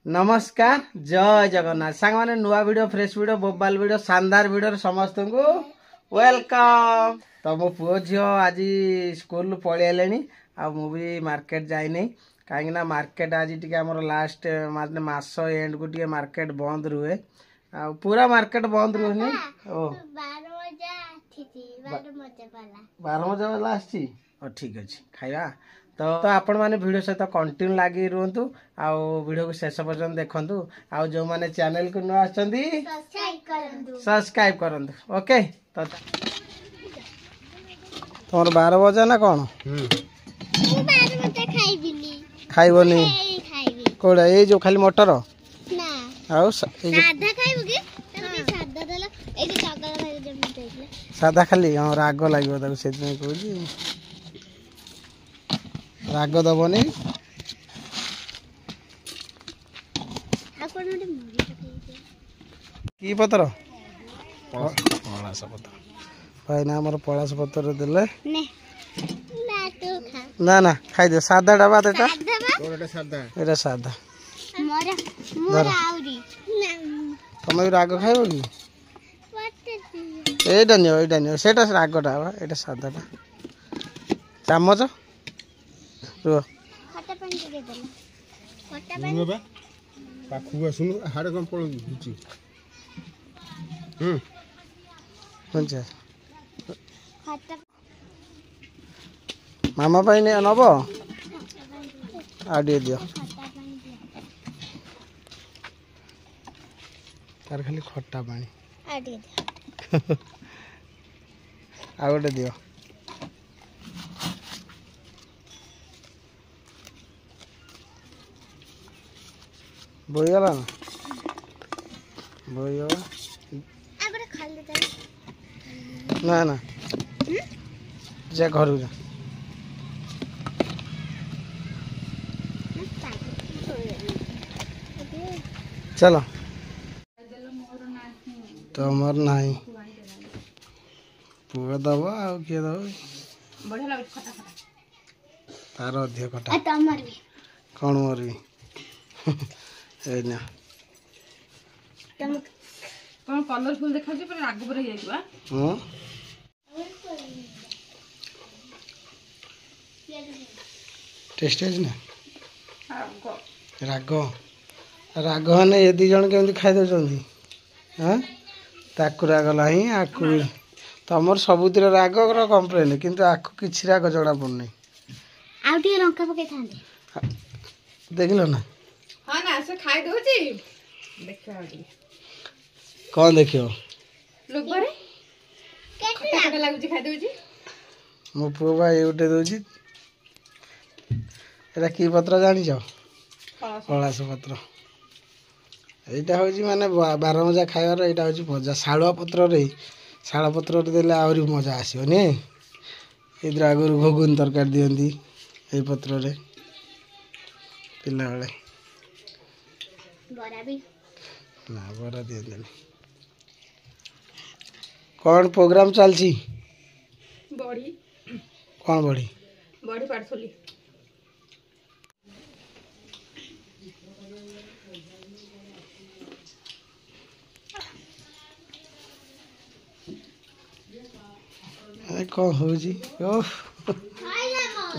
नमस्कार जय जगन्नाथ सांग माने नुआ video fresh video mobile video शानदार वीडियो समस्त को वेलकम। तो मो पुओ झील आज स्कूल पलि आले आ मुझे मार्केट जाइनी कहीं मार्केट आज टी लास्ट माने मास एंड को टी मार्केट बंद रुहे आ पूरा मार्केट बंद रुहे ओ 12 मजा वाला आसी ठीक अच्छे खाଇବା तो आपण मैंने वीडियो सहित कंटिन्यू लगी रुहतु आउ वीडियो को शेष पर्यटन देखु आउ जो मैंने चैनल को नुआ सब्सक्राइब करंतु ओके। तो तुम 12 बजे ना कौन खाइबनी कोड़ा ये जो खाली मटर सादा खाली हाँ राग लगे से कहूँ राग दबनी कि पतर पलास पतर भाईना आम पलास पतर देले ना ना खाई दे सादा डबा देता एटा सादा तुम भी राग खाइब कि एटा नियो सेटा राग डाबा एटा सादा टा चामच रुह मामा पाई नब आ दियो तार खाली खट्टा पानी आ गोटे दियो बोईगला ना बोईगला ना ना जा घर जा चलो तुमर नहीं पुआ दब आ किए दब तार अधिक खटा कौन मोर भी कलरफुल देखा राग पर टेस्ट है ना राग राग मैंने ये दी जन केमती खाई दौरान हाँ ताकू राग लाही आकु तुम सबुत राग कंप्लेन किंतु आकु किसी राग जड़ा पड़ना देख लो ना हाँ ना से खाई दोची देखा कौन देखियो लोगरे खट्टा खट्टा लागुची खाई दोची मो पुओ बा ये उठे दोची एटा की पत्र जानी छ पलास पत्र एटा होची माने 12 मजा खाइबार एटा होची मजा शालुआ पत्र रे शाल पत्र रे देले आउरी मजा आसीओ ने इधर आगुर घोगुन तरकारी दियंती ए पत्र रे पिला बेले बरा भी ना बरा दियंती कौन प्रोग्राम चलची बड़ी कौन बड़ी बड़ी पारसोली कौन हो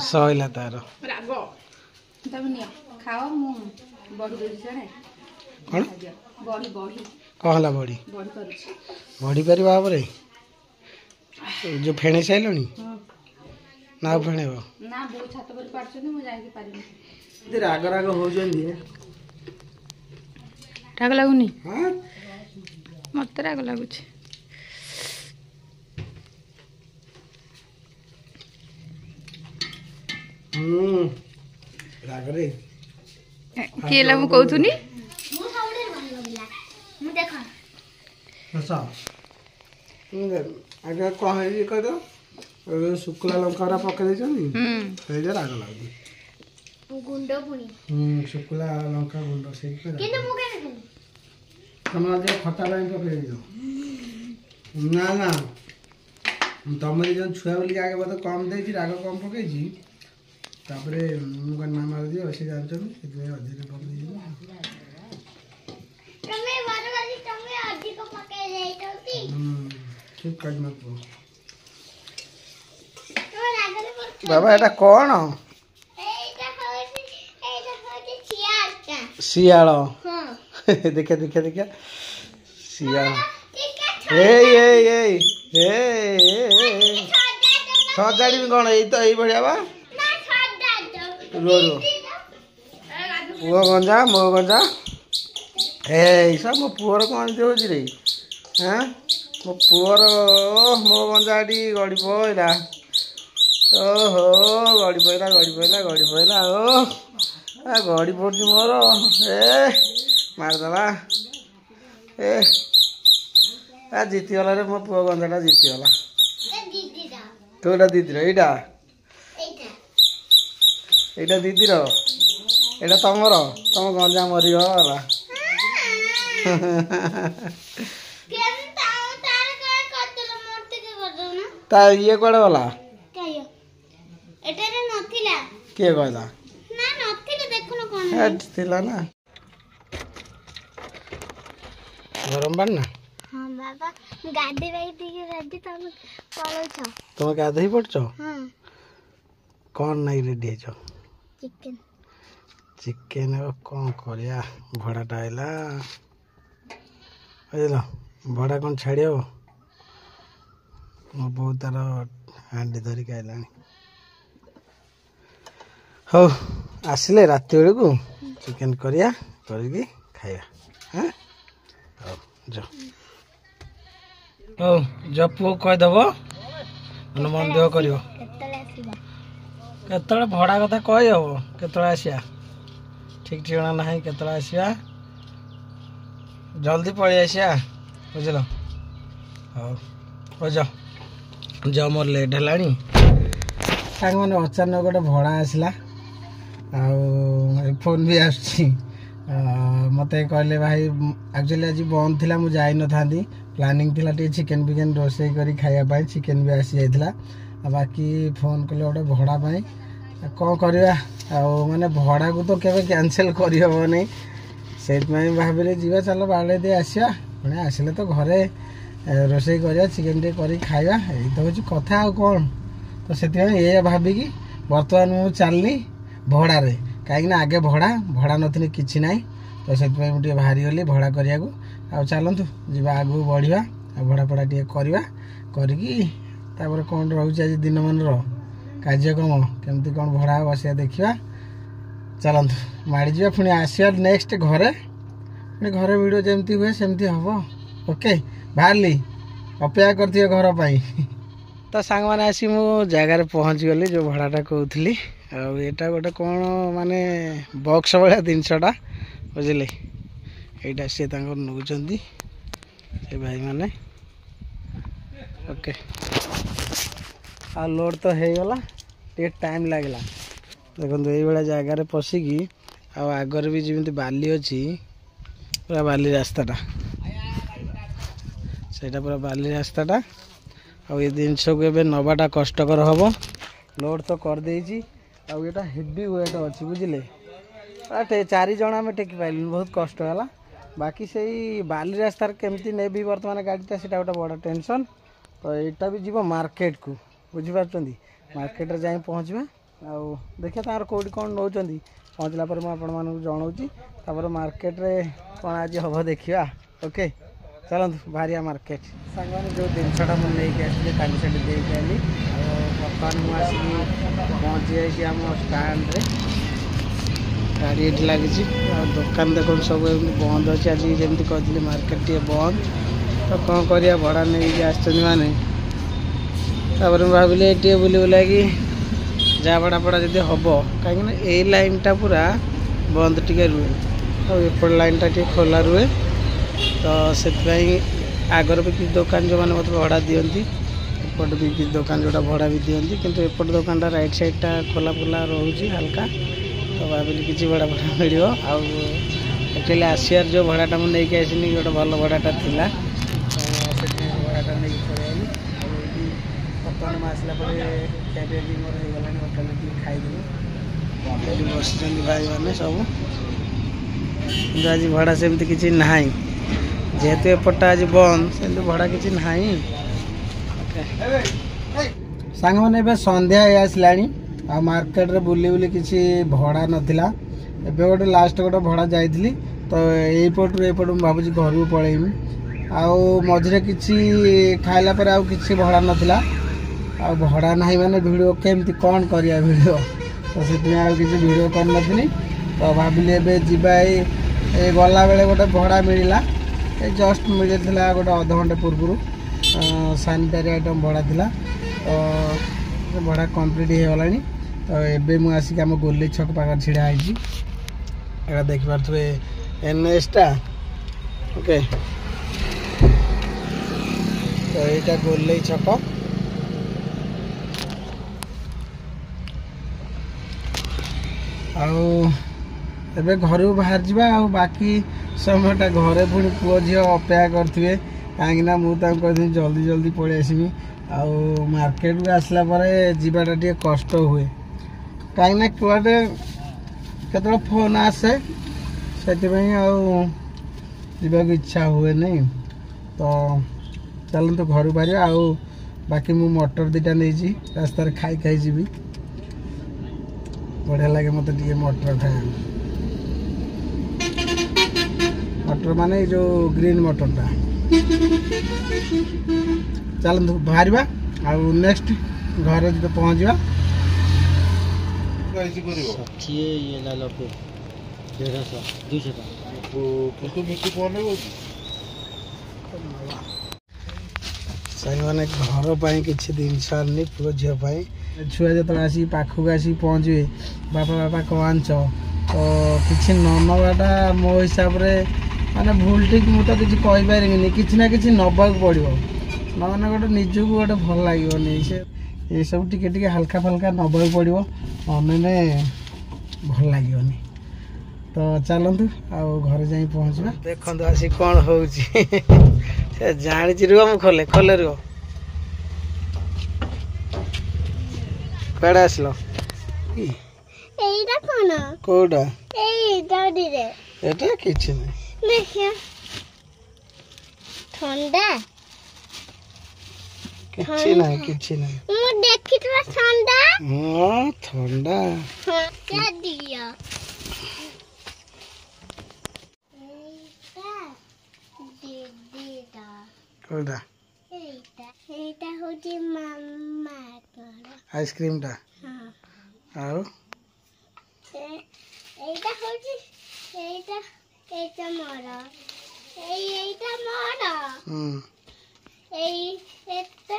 सैला तार राग तब नियो खाओ मु बड़ी दोची छने कौन बड़ी बड़ी कहला बड़ी बड़ी करूची बड़ी पारि भाव जो फेणे साइलनी ना फेणेब ना बो छात पर पारछनी मु जाई के पारिनी राग राग हो राग लागुनी हाँ मत राग लागुची राग रे के लागु कहथुनी आगे कह कह दो शुक्ला लंका पकई दे राग लगे गुंड पुणी शुक्ला लंका गुंड से तुम खटा पकई दो ना ना तुम जो छुआ बोल आगे बोलते कम दे राग कम पकई तापर मामा दियो से जानते अधिक कम ठीक कर बाबा एटा कौन सियाल देखिए देखिए देखिए सियाल सजाड़ी कौन यही तो यही बढ़िया बा रो रो पुओ गंजा मो गंजा सब मो पुअर कौन होची रे हाँ मो पुअर मो गंजाटी गड़ी पड़ा ओहो गड़ी पड़ा गड़ी पड़ा गड़ी पड़ा ओ गड़ी पड़ी मोर मारदेला जीतीगला रे मो पुओ गंजाटा जीतीगला तोटा दीदी रईटा এইটা দিদির এটা তোমার তম গঞ্জা মরিগলা তা ইয়ে কুয়াড়ে গলা কিଏ କହିଲା ଥିଲା ନା ଗରମ ପାଣି ନା ତମେ ଗାଧେଇ ପଡୁଛ କଣ ନାଇଁ ରେଡି ହେଇଛ ଚିକେନ କଣ କରିବା ଭଡ଼ାଟା ଆଇଲା ବୁଝିଲ ଭଡ଼ା କଣ ଛାଡ଼ି ହବ ମୋ ବୋଉ ତାର ହାଣ୍ଡି ଧରିକି ଆଇଲାଣି ହଉ ଆସିଲେ ରାତି ବେଳକୁ ଚିକେନ କରିବା କରିକି ଖାଇବା ହଁ ହଉ ଯ ହଉ ଯ ପୁଅ କହିଦେବ ମାନେ ମନ ଦେହ କରିବ କେତେବେଳେ ଭଡ଼ା କଥା କହିହେବ କେତେବେଳେ ଆସିବା ଠିକ୍ ଠିକଣା ନାହିଁ କେତେବେଳେ ଆସିବା ଜଲ୍ଦି ପଳେଇ ଆସିବା ବୁଝିଲ ହଉ ହଉ ଯାଅ ମୋର ଲେଟ୍ ହେଲାଣି ସାଙ୍ଗମାନେ ଅଚାନକ ଗୋଟେ ଭଡ଼ା ଆସିଲା ଆଉ ଫୋନ୍ ବି ଆସୁଛି ମୋତେ କହିଲେ ଭାଇ ଆକ୍ଚୁଆଲି ଆଜି ବନ୍ଦ ଥିଲା ମୁଁ ଯାଇନଥାନ୍ତି ପ୍ଲାନିଂ ଥିଲା ଟିକେ ଚିକେନ୍ ଫିକେନ୍ ରୋଷେଇ କରି ଖାଇବା ପାଇଁ ଚିକେନ୍ ବି ଆସିଯାଇଥିଲା ଆଉ ବାକି ଫୋନ୍ କଲେ ଗୋଟେ ଭଡ଼ା ପାଇଁ କ'ଣ କରିବା ଆଉ ମାନେ ଭଡ଼ାକୁ ତ କେବେ କ୍ୟାନସେଲ୍ କରିହେବନି ସେଇଥିପାଇଁ ଭାବିଲେ ଯିବା ଚାଲ ବାଡ଼େଇ ଦେଇ ଆସିବା ପୁଣି ଆସିଲେ ତ ଘରେ ରୋଷେଇ କରିବା ଚିକେନ୍ ଟିକେ କରିକି ଖାଇବା ଏଇ ତ ହେଉଛି କଥା ଆଉ କ'ଣ ତ ସେଥିପାଇଁ ଏଇଆ ଭାବିକି ବର୍ତ୍ତମାନ ମୁଁ ଚାଲିଲି ଭଡ଼ାରେ କାହିଁକିନା ଆଗେ ଭଡ଼ା ନଥିଲେ କିଛି ନାହିଁ ତ ସେଥିପାଇଁ ମୁଁ ଟିକେ ବାହାରିଗଲି ଭଡ଼ା କରିବାକୁ ଆଉ ଚାଲନ୍ତୁ ଯିବା ଆଗକୁ ବଢ଼ିବା ଆଉ ଭଡ଼ା ଫଡ଼ା ଟିକେ କରିବା କରିକି ତାପରେ କ'ଣ ରହୁଛି ଆଜି ଦିନମାନର କାର୍ଯ୍ୟକ୍ରମ କେମିତି କ'ଣ ଭଡ଼ା ବସିବା ଦେଖିବା ଚାଲନ୍ତୁ ମାଡ଼ିଯିବା ପୁଣି ଆସିବା ନେକ୍ସଟ ଘରେ ପୁଣି ଘରେ ଭିଡ଼ିଓ ଯେମିତି ହୁଏ ସେମିତି ହେବ ଓକେ ବାହାରିଲି ଅପେକ୍ଷା କରିଥିବେ ଘର ପାଇଁ ତ ସାଙ୍ଗମାନେ ଆସି ମୁଁ ଜାଗାରେ ପହଞ୍ଚିଗଲି ଯେଉଁ ଭଡ଼ାଟା କହୁଥିଲି ଆଉ ଏଇଟା ଗୋଟେ କ'ଣ ମାନେ ବକ୍ସ ଭଳିଆ ଜିନିଷଟା ବୁଝିଲେ ଏଇଟା ସିଏ ତାଙ୍କର ନେଉଛନ୍ତି ସେ ଭାଇମାନେ ଓକେ ଆଉ ଲୋଡ଼ ତ ହେଇଗଲା ଟିକେ ଟାଇମ୍ ଲାଗିଲା ଦେଖନ୍ତୁ ଏଇଭଳିଆ ଜାଗାରେ ପଶିକି ଆଉ ଆଗରେ ବି ଯେମିତି ବାଲି ଅଛି ପୁରା ବାଲି ରାସ୍ତାଟା ସେଇଟା ପୁରା ବାଲି ରାସ୍ତାଟା ଆଉ ଏ ଜିନିଷକୁ ଏବେ ନେବାଟା କଷ୍ଟକର ହେବ ଲୋଡ଼ ତ କରିଦେଇଛି ଆଉ ଏଇଟା ହେଭି ୱେଟ୍ ଅଛି ବୁଝିଲେ 4 ଜଣ ଆମେ ଟେକି ପାଇଲୁନି ବହୁତ କଷ୍ଟ ହେଲା ବାକି ସେଇ ବାଲି ରାସ୍ତାରେ କେମିତି ନେବି ବର୍ତ୍ତମାନ ଗାଡ଼ିଟା ସେଇଟା ଗୋଟେ ବଡ଼ ଟେନସନ୍ ତ ଏଇଟା ବି ଯିବ ମାର୍କେଟକୁ ବୁଝିପାରୁଛନ୍ତି ମାର୍କେଟରେ ଯାଇ ପହଞ୍ଚିବା ଆଉ ଦେଖିବା ତାଙ୍କର କେଉଁଠି କ'ଣ ନେଉଛନ୍ତି ପହଞ୍ଚିଲା ପରେ ମୁଁ ଆପଣମାନଙ୍କୁ ଜଣାଉଛି ତାପରେ ମାର୍କେଟରେ କ'ଣ ଆଜି ହେବ ଦେଖିବା ଓକେ ଚାଲନ୍ତୁ ବାହାରିବା ମାର୍କେଟ ସାଙ୍ଗମାନେ ଯେଉଁ ଜିନିଷଟା ମୁଁ ନେଇକି ଆସିଲି କାଲି ସେଠି ଦେଇକି ଆଇଲି ଆଉ ବର୍ତ୍ତମାନ ମୁଁ ଆସିକି ପହଞ୍ଚି ଯାଇଛି ଆମ ଷ୍ଟାଣ୍ଡରେ ଗାଡ଼ି ଏଠି ଲାଗିଛି ଆଉ ଦୋକାନ ଦେଖନ୍ତୁ ସବୁ ଏମିତି ବନ୍ଦ ଅଛି ଆଜି ଯେମିତି କହିଥିଲି ମାର୍କେଟ ଟିକେ ବନ୍ଦ ତ କ'ଣ କରିବା ଭଡ଼ା ନେଇକି ଆସିଛନ୍ତି ମାନେ ତାପରେ ମୁଁ ଭାବିଲି ଟିକେ ବୁଲି ବୁଲାକି ଯାହା ଭଡ଼ା ଯଦି ହେବ କାହିଁକିନା ଏଇ ଲାଇନ୍ଟା ପୁରା ବନ୍ଦ ଟିକେ ରୁହେ ଆଉ ଏପଟ ଲାଇନ୍ଟା ଟିକେ ଖୋଲା ରୁହେ ତ ସେଥିପାଇଁ ଆଗର ବି କିଛି ଦୋକାନ ଯେଉଁମାନେ ମୋତେ ଭଡ଼ା ଦିଅନ୍ତି ଏପଟେ ବି କିଛି ଦୋକାନ ଯେଉଁଟା ଭଡ଼ା ବି ଦିଅନ୍ତି କିନ୍ତୁ ଏପଟ ଦୋକାନଟା ରାଇଟ୍ ସାଇଡ଼୍ଟା ଖୋଲା ରହୁଛି ହାଲକା ତ ଭାବିଲି କିଛି ଭଡ଼ା ମିଳିବ ଆଉ ଆକ୍ଚୁଆଲି ଆସିବାର ଯେଉଁ ଭଡ଼ାଟା ମୁଁ ନେଇକି ଆସିନି ଗୋଟେ ଭଲ ଭଡ଼ାଟା ଥିଲା ସେଥିପାଇଁ ଭଡ଼ାଟା ନେଇକି ପଳେଇଲି ଆଉ ଏଇଠି ବର୍ତ୍ତମାନ ମୁଁ ଆସିଲା ପରେ ଖିଆପିଆ ବି ମୋର ହେଇଗଲାଣି ହୋଟେଲରେ ଟିକେ ଖାଇଦେଲି ଏଠି ବସିଛନ୍ତି ଭାଇମାନେ ସବୁ କିନ୍ତୁ ଆଜି ଭଡ଼ା ସେମିତି କିଛି ନାହିଁ ଯେହେତୁ ଏପଟଟା ଆଜି ବନ୍ଦ ସେମିତି ଭଡ଼ା କିଛି ନାହିଁ सांग मैंने ए संध्या हो आसलानी आ मार्केट रे बुली बुली किसी भड़ा नाला एबे गोटे लास्ट गोटे भड़ा जाइली तो यपटू एपट भावुँ घर को पलैमी आउ मझे किसी खाइला पर आउ किसी भड़ा नाला आ भड़ा ना माने वीडियो केमती कौन करिया वीडियो तो से आउ किसी वीडियो कर नी तो भाविली एबे जीवा गला बेले गोटे भड़ा मिलला जस्ट मिलता गोटे अध घंटे पूर्व सानिटारी आइटम भड़ा थिला तो भड़ा कंप्लीट हो गलानी तो एबे मु आसिक आम गोले छक पाखर छिड़ा होइछि एटा देख पारथुए एनएस टा ओके तो एटा गोले छक आउ एबे घर को बाहर जावा आ बाकी समयटा घरे पुणी पुओ झी अपेक्षा करथिबे कहीं मुझे जल्दी जल्दी पलि आसमी आउ मार्केट को आसला जीवाटा टे कष्ट हुए कहीं कुआडे केत फोन आसे से जावाक इच्छा हुए नहीं तो चलते घर बाहर आउ बाकी मु मटर दुटा नहीं रास्तार खाई खाई जी बढ़िया लगे मत मटर खाए मटर माने जो ग्रीन मटरटा चलतु बाहर नेक्स्ट घर जो पहुँचा मैंने घर पर किसी जिनस आनी पुओ झीपाई छुआ जो आसिक पाखक आसिक पहुँचे बापा बापा कौन आंच तो किसी न नवाटा मो हिसाब से माने भूल ठीक मुझे किसी कहीपरि कि ना कि नवाक पड़ो ना गोटे निजक गोटे भल लगे से ये सब टे हल्का फल्का नवाक पड़ो अने भल लगे तो चलतु आउ घर जा पहुँचा देखु आसी कौन हो जानी रुह खोले खोले रुह कड़े आसल कौटा एटा किछि नहीं ठंडा किछि नहीं किछि नहीं मु देखि थोड़ा ठंडा हां ठंडा क्या दिया कोडा एटा होजी मम्मा तोरा आइसक्रीम टा हां आउ एटा होजी एटा मोरा एटा मोरा एटा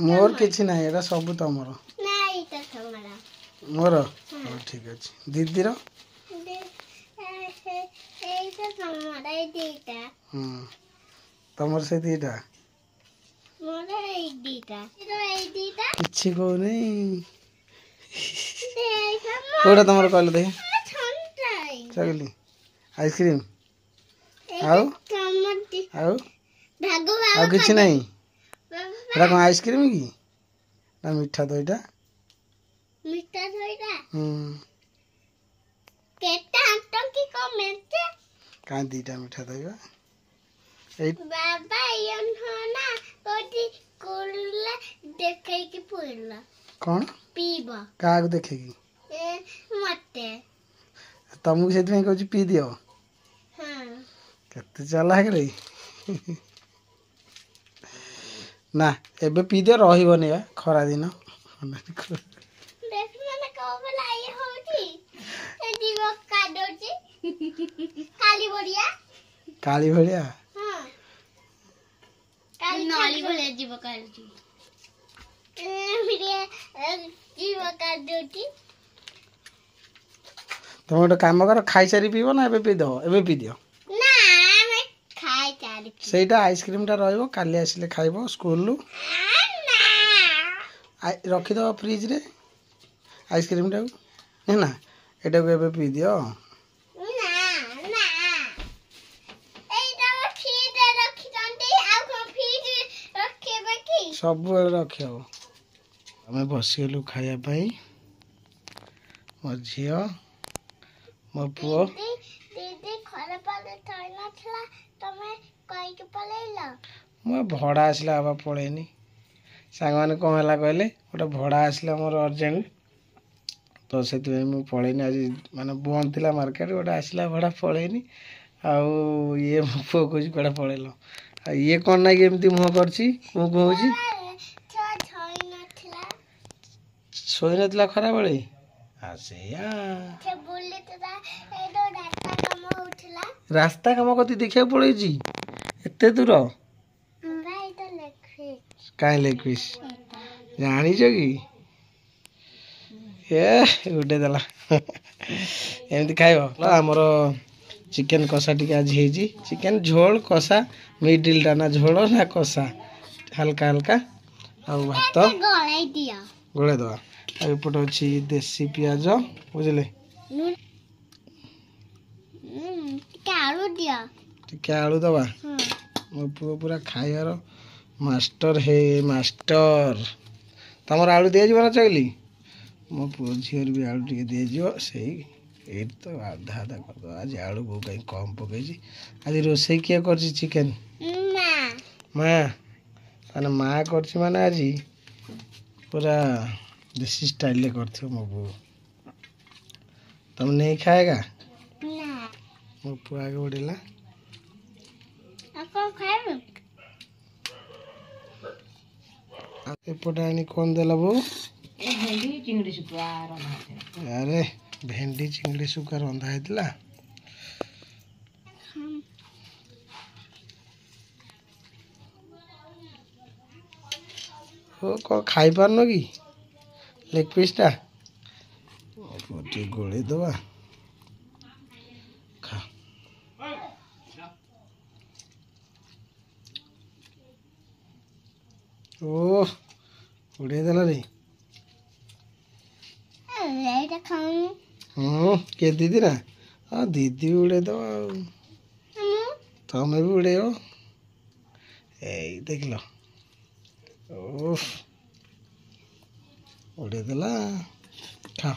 मोर किछि नहीं एटा सब तमरो ना एटा तमरा मोर हां ठीक अछि दीदी रो एटा तमरा एटा तमर से दीटा मोरा एटा एटा किछि को नहीं कोडा तमर कहले दे चगली आइसक्रीम आउ आउ आउ किछि नहीं एटा कोन आइसक्रीम की ना मीठा दईटा केटा आटम की कमेंट का दीटा मीठा दईबा बाबा यन होना कोटी कुरला देखे की पुरला कौन पीबा का देखेगी मते तुमको से कहूँ पी दियो हां केते चला रे ना एबे पी दियो रहिबनी खरा दिन देख माने को लाई होती ए जीव काडोची काली भड़िया हां काली नाली भड़िया जीव काडोची जीव काडोची तुम गोटे कम कर खाई सारी पीब ना एबे पी दो एबे पी दियो ना मैं खाई सारी सेटा आइसक्रीम टा रहइबो काली आसिले खाइबो स्कूल लु रखी दो फ्रिज रे आइसक्रीम टा है ना एटा को एबे पी दियो ना ना एटा फ्रिज रे रखी दंती आ को फ्रिज रखे बाकी सब बेले रखियो हमें बसिलु खाया पाई मो झियो मो पुओ ପାଲେ ଥଇ ନଥିଲା ତମେ କହିକି ପଳେଇଲ। ମୁଁ ଭଡ଼ା ଆସିଲା ବାବା ପଳେଇନି। ସାଙ୍ଗମାନେ କ'ଣ ହେଲା କହିଲେ ଗୋଟେ ଭଡ଼ା ଆସିଲା ମୋର ଅର୍ଜେଣ୍ଟ ତ ସେଥିପାଇଁ ମୁଁ ପଳେଇନି। ଆଜି ମାନେ ବନ୍ଦ ଥିଲା ମାର୍କେଟ ଗୋଟେ ଆସିଲା ଭଡ଼ା ପଳେଇନି। ଆଉ ଇଏ ମୋ ପୁଅ କହୁଛି କୁଆଡ଼େ ପଳେଇଲ। ଆଉ ଇଏ କ'ଣ ନାଇଁ ଏମିତି ମୁହଁ କରିଛି ମୁଁ କହୁଛି ଶୋଇନଥିଲା ଖରାବେଳେ। ସେଇଆ ରାସ୍ତା କାମ କତି ଦେଖିବାକୁ ପଳେଇଛି ଏତେ ଦୂର। କାହିଁ ଲେଗ ପିସ୍ ଜାଣିଛ କି? ଏ ଗୋଟେ ଦେଲା ଏମିତି ଖାଇବ। ଆମର ଚିକେନ କଷା ଟିକେ ଆଜି ହେଇଛି। ଚିକେନ ଝୋଳ କଷା ମିଡିଲଟା ନା ଝୋଳ ନା କଷା ହାଲକା ହାଲକା। ଆଉ ଭାତ ଗୋଳେଇ ଦେବା। ଆଉ ଏପଟେ ଅଛି ଦେଶୀ ପିଆଜ ବୁଝିଲେ। ଟିକେ ଆଳୁ ଦବା। ମୋ ପୁଅ ପୁରା ଖାଇବାର ମାଷ୍ଟର ମାଷ୍ଟର। ତମର ଆଳୁ ଦିଆଯିବ ନା ଚଇଲି? ମୋ ପୁଅ ଝିଅର ବି ଆଳୁ ଟିକେ ଦିଆଯିବ। ସେଇ ଏଇଠି ତ ଆଧା ଆଧା କରିଦେବା। ଆଜି ଆଳୁ ବୋଉ କାହିଁ କମ୍ ପକେଇଛି। ଆଜି ରୋଷେଇ କିଏ କରିଛି ଚିକେନ? ମା। ମାନେ ମା କରିଛି ମାନେ ଆଜି ପୁରା ଦେଶୀ ଷ୍ଟାଇଲରେ କରିଥିବ ମୋ ବୋଉ। ତମେ ନେଇ ଖାଏଗା? ମୋ ପୁଅ ଆগে ବଢିଲା। ଏପଟେ ଆଣି କ'ଣ ଦେଲା ବୋଉ? ଆରେ ଭେଣ୍ଡି ଚିଙ୍ଗିଡ଼ି ଶୁଖୁଆ ରନ୍ଧା ହେଇଥିଲା। ହଉ କ'ଣ ଖାଇପାରୁନ କି ଲେଗ ପିସ୍ଟା? ଟିକେ ଗୋଳେଇ ଦେବା। ଖା। ଓ ଉଡ଼େଇ ଦେଲା ରେ। କିଏ ଦିଦି ନା? ହଁ ଦିଦି ବି ଉଡ଼େଇ ଦେବ ଆଉ ତମେ ବି ଉଡ଼େଇବ। ଏଇ ଦେଖିଲ ଉଡ଼େଇ ଦେଲା। ଖା।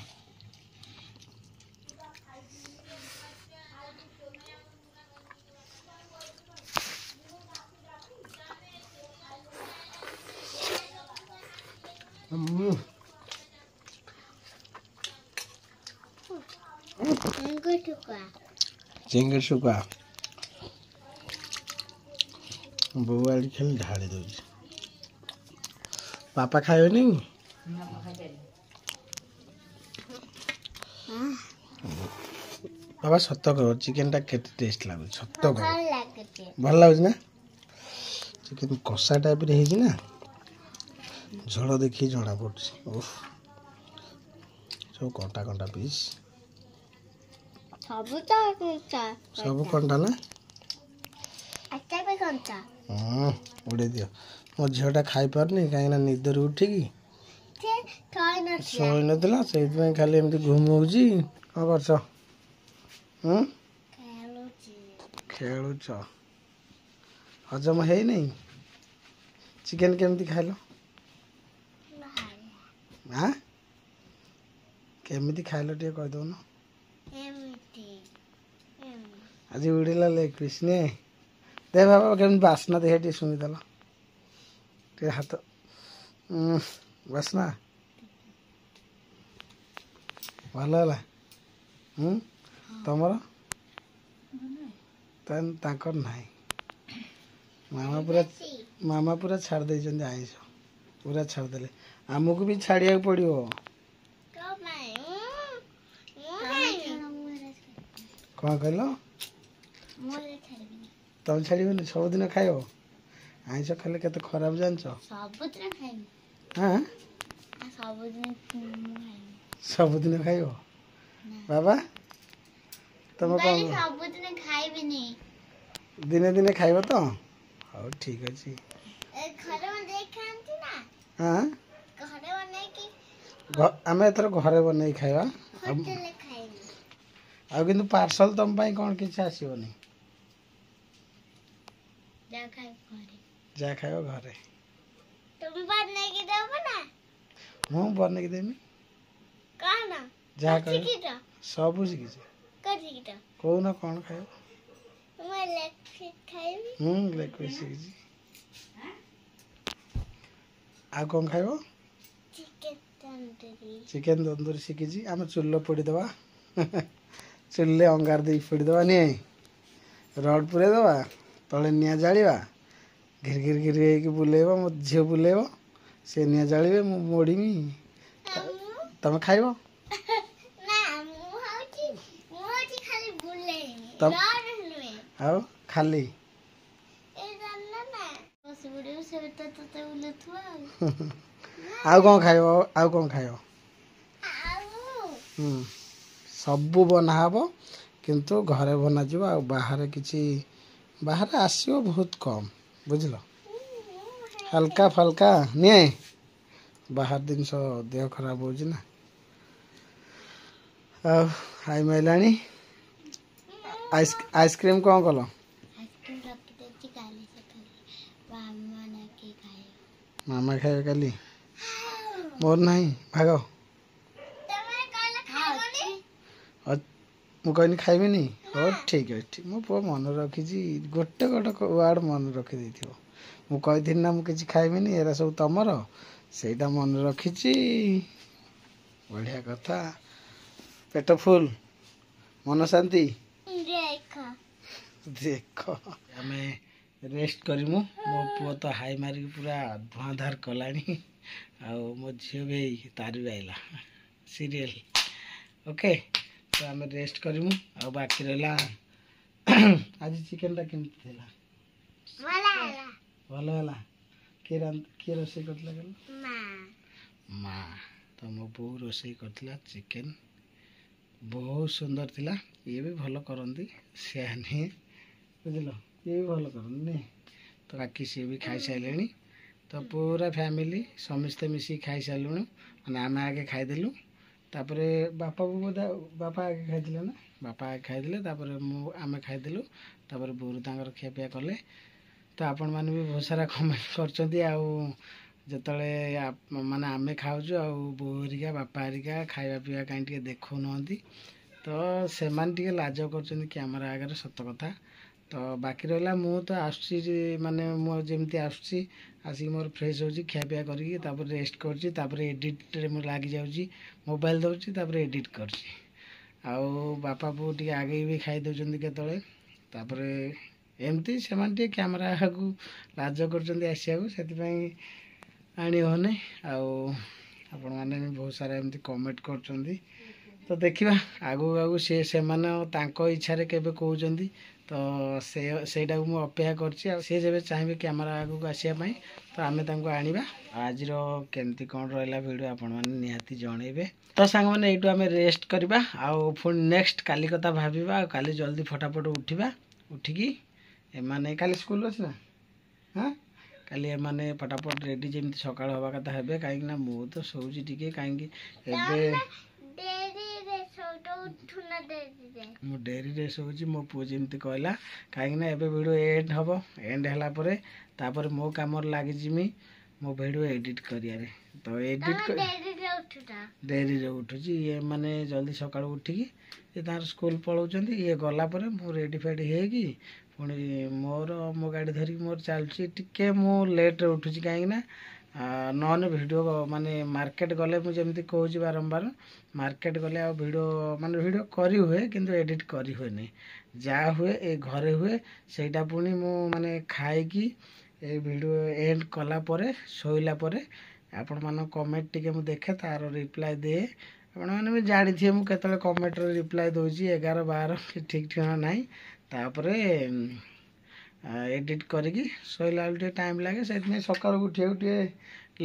ଚିଙ୍ଗିଡ଼ି ଶୁଖୁଆ ବୋଉ ଆଡି ଖାଲି ଢାଳି ଦଉଛି। ବାପା ଖାଇବେନି? ବାବା ସତ କହ ଚିକେନଟା କେତେ ଟେଷ୍ଟ ଲାଗୁଛି? ସତ କହ। ଭଲ ଲାଗୁଛି ନା? ଚିକେନ କଷା ଟାଇପ୍ରେ ହେଇଛି ନା ଝୋଳ ଦେଖିକି ଜଣା ପଡୁଛି। ସବୁ କଣ୍ଟା କଣ୍ଟା ପିସ୍ ସବୁ କଣ୍ଟା ନା? ଉଡ଼େଇ ଦିଅ। ମୋ ଝିଅଟା ଖାଇପାରୁନି କାହିଁକିନା ନିଦରୁ ଉଠିକି ଶୋଇ ନଥିଲା ସେଇଥିପାଇଁ ଖାଲି ଏମିତି ଘୁମଉଛି। କ'ଣ କରୁଛ? ଖେଳୁଛ। ହଜମ ହେଇନାହିଁ? ଚିକେନ କେମିତି ଖାଇଲ? କେମିତି ଖାଇଲ ଟିକେ କହିଦଉନ? ଆଜି ଉଡ଼ିଲା ଲେଗ ପିସ୍ ନେ। ଦେ ବାବା କେମିତି ବାସ୍ନା ଦେଖେ ଟିକେ ଶୁଣିଦେଲ ଟିକେ ହାତ ବାସ୍ନା ଭଲ ହେଲା। ତମର? ତାଙ୍କର ନାହିଁ। ମାମା ପୁରା ଛାଡ଼ି ଦେଇଛନ୍ତି ଆଇଁଷ ପୁରା ଛାଡ଼ିଦେଲେ। ଆମକୁ ବି ଛାଡ଼ିବାକୁ ପଡ଼ିବ। କ'ଣ କହିଲ? ତମେ ଛାଡ଼ିବନି? ସବୁଦିନ ଖାଇବ? ଆଇଁଷ ଖାଇଲେ କେତେ ଖରାପ ଜାଣିଛ? ସବୁଦିନ ଖାଇବ? ବାବା ତମେ କ'ଣ ଦିନେ ଦିନେ ଖାଇବ ତ? ହଉ ଠିକ୍ ଅଛି। ଆମେ ଏଥର ଘରେ ବନେଇକି ଖାଇବା। ଆଉ କିନ୍ତୁ ପାର୍ସଲ ତମ ପାଇଁ କ'ଣ କିଛି ଆସିବନି? ଯାହା ଖାଇବ ଘରେ। ମୁଁ ବନେଇକି ଦେବି। ଯାହା ଖାଇବ ସବୁ ଶିଖିଛି। କହୁନ କ'ଣ ଖାଇବ? ଲେଗ ପିସ୍ ଶିଖିଛି। ଆଉ କ'ଣ ଖାଇବ? ଚିକେନ ତନ୍ଦୁରୀ ଶିଖିଛି। ଆମେ ଚୁଲିରେ ପୋଡ଼ିଦେବା। ଚୁଲିରେ ଅଙ୍ଗାର ଦେଇକି ପୋଡ଼ିଦେବା। ନିଏ ରଡ଼ ପୁରେଇଦେବା, ତଳେ ନିଆଁ ଜାଳିବା, ଘିରି ଘିରି ଘିରି ହେଇକି ବୁଲେଇବ। ମୋ ଝିଅ ବୁଲେଇବ, ସେ ନିଆଁ ଜାଳିବେ, ମୁଁ ମୋଡ଼ିମି, ତମେ ଖାଇବ। ଆଉ ଖାଲି ଆଉ କ'ଣ ଖାଇବ? ଆଉ କ'ଣ ଖାଇବ? ସବୁ ବନା ହବ, କିନ୍ତୁ ଘରେ ବନାଯିବ। ଆଉ ବାହାରେ ଆସିବ ବହୁତ କମ୍, ବୁଝିଲ? ହାଲକା ଫାଲକା ନିଏ। ବାହାର ଜିନିଷ ଦେହ ଖରାପ ହେଉଛି ନା। ଆଉ ହାଇ ମାଇଲାଣି। ଆଇସ୍କ୍ରିମ୍ କ'ଣ କଲ? ମାମା ଖାଇବେ କାଲି। ମୋର ନାହିଁ, ଭାଗ। ମୁଁ କହିନି ଖାଇବିନି। ହଉ ଠିକ୍ ଅଛି। ମୋ ପୁଅ ମନେ ରଖିଛି, ଗୋଟେ ୱାର୍ଡ଼ ମନେ ରଖିଦେଇଥିବ। ମୁଁ କହିଥିଲି ନା ମୁଁ କିଛି ଖାଇବିନି, ଏରା ସବୁ ତମର, ସେଇଟା ମନେ ରଖିଛି। ବଢ଼ିଆ କଥା। ପେଟ ଫୁଲ, ମନ ଶାନ୍ତି। ଦେଖ ଆମେ ରେଷ୍ଟ କରିମୁ। ମୋ ପୁଅ ତ ହାଇ ମାରିକି ପୁରା ଧୂଆଁଧାର କଲାଣି। ଆଉ ମୋ ଝିଅ ବି ତାର ବି ଆଇଲା ସିରିଏଲ। ଓକେ, ତ ଆମେ ରେଷ୍ଟ କରିମୁ। ଆଉ ବାକି ରହିଲା ଆଜି ଚିକେନଟା କେମିତି ଥିଲା? ଭଲ ହେଲା। କିଏ ରୋଷେଇ କରିଥିଲା କହିଲ? ମା। ତ ମୋ ବୋଉ ରୋଷେଇ କରିଥିଲା ଚିକେନ, ବହୁତ ସୁନ୍ଦର ଥିଲା। ଇଏ ବି ଭଲ କରନ୍ତି, ସେୟା ନୁହେଁ, ବୁଝିଲ? ଇଏ ବି ଭଲ କରନ୍ତି। ତ ବାକି ସିଏ ବି ଖାଇସାରିଲେଣି। ତ ପୁରା ଫ୍ୟାମିଲି ସମସ୍ତେ ମିଶିକି ଖାଇସାରିଲୁଣି। ମାନେ ଆମେ ଆଗେ ଖାଇଦେଲୁ, ତାପରେ ବାପା ଆଗେ ଖାଇଥିଲେ ନା, ବାପା ଆଗେ ଖାଇଦେଲେ, ତାପରେ ଆମେ ଖାଇଦେଲୁ, ତାପରେ ବୋଉ ତାଙ୍କର ଖିଆପିଆ କଲେ। ତ ଆପଣମାନେ ବି ବହୁତ ସାରା କମେଣ୍ଟ କରିଛନ୍ତି। ଆଉ ଯେତେବେଳେ ମାନେ ଆମେ ଖାଉଛୁ, ଆଉ ବୋଉ ହେରିକା ବାପା ହେରିକା ଖାଇବା ପିଇବା କାହିଁ ଟିକେ ଦେଖାଉନାହାନ୍ତି, ତ ସେମାନେ ଟିକେ ଲାଜ କରୁଛନ୍ତି କ୍ୟାମେରା ଆଗରେ, ସତ କଥା। ତ ବାକି ରହିଲା ମୁଁ ତ ଆସୁଛି, ମାନେ ମୁଁ ଯେମିତି ଆସୁଛି, ଆସିକି ମୋର ଫ୍ରେଶ୍ ହେଉଛି, ଖିଆପିଆ କରିକି ତାପରେ ରେଷ୍ଟ କରୁଛି, ତାପରେ ଏଡ଼ିଟ୍ରେ ମୁଁ ଲାଗିଯାଉଛି, ମୋବାଇଲ ଦେଉଛି, ତାପରେ ଏଡ଼ିଟ୍ କରୁଛି। ଆଉ ବାପା ବୋଉ ଟିକେ ଆଗେଇ ବି ଖାଇ ଦେଉଛନ୍ତି କେତେବେଳେ। ତାପରେ ଏମିତି ସେମାନେ ଟିକେ କ୍ୟାମେରା ଆଗକୁ ଲାଜ କରୁଛନ୍ତି ଆସିବାକୁ, ସେଥିପାଇଁ ଆଣି ହେଉନି। ଆଉ ଆପଣମାନେ ବି ବହୁତ ସାରା ଏମିତି କମେଣ୍ଟ କରୁଛନ୍ତି। ତ ଦେଖିବା ଆଗକୁ ସେମାନେ ତାଙ୍କ ଇଚ୍ଛାରେ କେବେ କହୁଛନ୍ତି, ତ ସେଇଟାକୁ ମୁଁ ଅପେକ୍ଷା କରିଛି। ଆଉ ସେ ଯେବେ ଚାହିଁବେ କ୍ୟାମେରା ଆଗକୁ ଆସିବା ପାଇଁ, ତ ଆମେ ତାଙ୍କୁ ଆଣିବା। ଆଜିର କେମିତି କ'ଣ ରହିଲା ଭିଡ଼ିଓ ଆପଣମାନେ ନିହାତି ଜଣେଇବେ। ତ ସାଙ୍ଗମାନେ ଏଇଠୁ ଆମେ ରେଷ୍ଟ କରିବା, ଆଉ ପୁଣି ନେକ୍ସଟ କାଲି କଥା ଭାବିବା। ଆଉ କାଲି ଜଲ୍ଦି ଫଟାଫଟ ଉଠିବା, ଉଠିକି ଏମାନେ କାଲି ସ୍କୁଲ ଅଛି ନା, କାଲି ଏମାନେ ଫଟାଫଟ ରେଡ଼ି ଯେମିତି ସକାଳ ହେବା କଥା ହେବେ। କାହିଁକିନା ମୁଁ ତ ଶୋଉଛି ଟିକେ, କାହିଁକି ଏବେ ମୁଁ ଡେରିରେ ଶୋଉଛି। ମୋ ପୁଅ ଯେମିତି କହିଲା, କାହିଁକିନା ଏବେ ଭିଡ଼ିଓ ଏଣ୍ଡ ହେବ। ଏଣ୍ଡ ହେଲା ପରେ ତାପରେ ମୋ କାମରେ ଲାଗିଯିମି, ମୋ ଭିଡ଼ିଓ ଏଡ଼ିଟ୍ କରିବାରେ। ତ ଏଡ଼ିଟ୍ ଡେରିରେ ଉଠୁଛି। ଇଏ ମାନେ ଜଲ୍ଦି ସକାଳୁ ଉଠିକି ଇଏ ତାଙ୍କର ସ୍କୁଲ ପଳାଉଛନ୍ତି। ଇଏ ଗଲା ପରେ ମୁଁ ରେଡ଼ି ଫେଡ଼ି ହେଇକି ପୁଣି ମୋ ଗାଡ଼ି ଧରିକି ମୋର ଚାଲୁଛି। ଟିକେ ମୁଁ ଲେଟ୍ରେ ଉଠୁଛି, କାହିଁକିନା ନହେଲେ ଭିଡ଼ିଓ ମାନେ ମାର୍କେଟ ଗଲେ, ମୁଁ ଯେମିତି କହୁଛି ବାରମ୍ବାର, ମାର୍କେଟ ଗଲେ ଆଉ ଭିଡ଼ିଓ କରି ହୁଏ, କିନ୍ତୁ ଏଡ଼ିଟ୍ କରି ହୁଏନି। ଯାହା ହୁଏ ଏ ଘରେ ହୁଏ। ସେଇଟା ପୁଣି ମୁଁ ମାନେ ଖାଇକି ଏ ଭିଡ଼ିଓ ଏଣ୍ଡ କଲା ପରେ, ଶୋଇଲା ପରେ ଆପଣମାନଙ୍କ କମେଣ୍ଟ ଟିକେ ମୁଁ ଦେଖେ, ତାର ରିପ୍ଲାଏ ଦିଏ। ଆପଣମାନେ ବି ଜାଣିଥିବେ ମୁଁ କେତେବେଳେ କମେଣ୍ଟର ରିପ୍ଲାଏ ଦେଉଛି, 11 12 ଠିକ୍ ଠିକଣା ନାହିଁ। ତାପରେ ଏଡ଼ିଟ୍ କରିକି ଶୋଇଲା ବେଳକୁ ଟିକେ ଟାଇମ୍ ଲାଗେ, ସେଥିପାଇଁ ସକାଳୁ ଉଠିବାକୁ ଟିକେ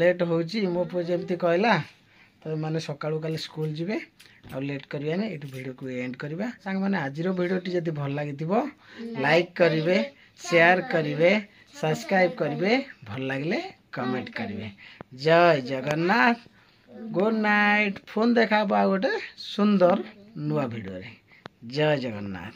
ଲେଟ୍ ହେଉଛି। ମୋ ପୁଅ ଯେମିତି କହିଲା, ତ ଏମାନେ ସକାଳୁ କାଲି ସ୍କୁଲ ଯିବେ, ଆଉ ଲେଟ୍ କରିବାନି। ଏଇଠୁ ଭିଡ଼ିଓକୁ ଏଣ୍ଡ କରିବା। ସାଙ୍ଗମାନେ ଆଜିର ଭିଡ଼ିଓଟି ଯଦି ଭଲ ଲାଗିଥିବ, ଲାଇକ୍ କରିବେ, ସେୟାର କରିବେ, ସବସ୍କ୍ରାଇବ୍ କରିବେ, ଭଲ ଲାଗିଲେ କମେଣ୍ଟ କରିବେ। ଜୟ ଜଗନ୍ନାଥ, ଗୁଡ୍ ନାଇଟ୍। ପୁଣି ଦେଖା ହେବ ଆଉ ଗୋଟେ ସୁନ୍ଦର ନୂଆ ଭିଡ଼ିଓରେ। ଜୟ ଜଗନ୍ନାଥ।